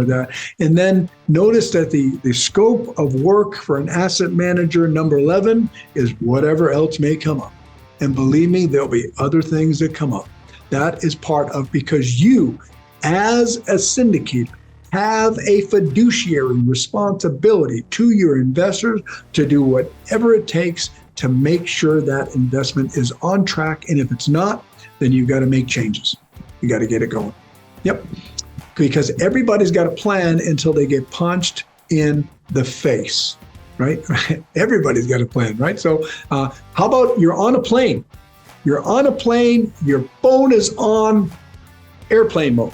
that. And then notice that the scope of work for an asset manager, number 11, is whatever else may come up. And believe me, there'll be other things that come up. That is part of, because you, as a syndicator, have a fiduciary responsibility to your investors to do whatever it takes to make sure that investment is on track. And if it's not, then you've got to make changes. You got to get it going. Yep. Because everybody's got a plan until they get punched in the face, right? Everybody's got a plan, right? So how about you're on a plane? You're on a plane, your phone is on airplane mode.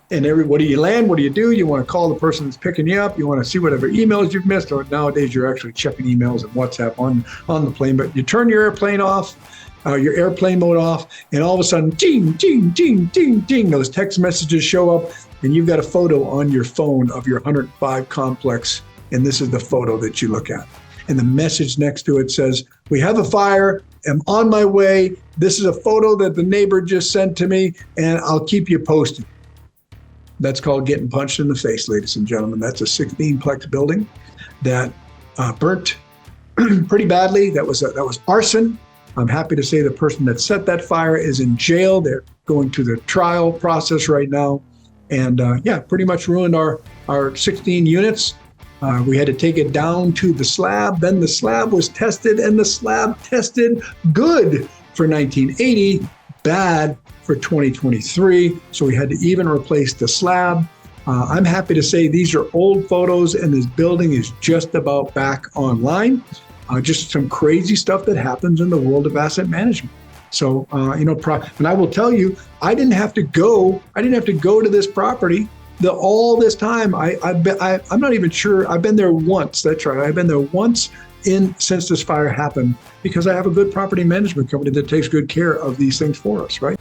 And what do you land? What do? You want to call the person that's picking you up. You want to see whatever emails you've missed, or nowadays you're actually checking emails and WhatsApp on the plane. But you turn your airplane off, your airplane mode off, and all of a sudden, ding, ding, ding, ding, ding, those text messages show up, and you've got a photo on your phone of your 105 complex, and this is the photo that you look at. And the message next to it says, "We have a fire. I'm on my way. This is a photo that the neighbor just sent to me, and I'll keep you posted." That's called getting punched in the face, ladies and gentlemen. That's a 16-plex building that burnt pretty badly. That was arson. I'm happy to say the person that set that fire is in jail. They're going through the trial process right now. And pretty much ruined our 16 units. We had to take it down to the slab. Then the slab was tested, and the slab tested good for 1980, bad for 2023. So we had to even replace the slab. I'm happy to say these are old photos, and this building is just about back online. Just some crazy stuff that happens in the world of asset management. So, and I will tell you, I didn't have to go to this property all this time. I'm not even sure. I've been there once. That's right. I've been there once since this fire happened, because I have a good property management company that takes good care of these things for us, right?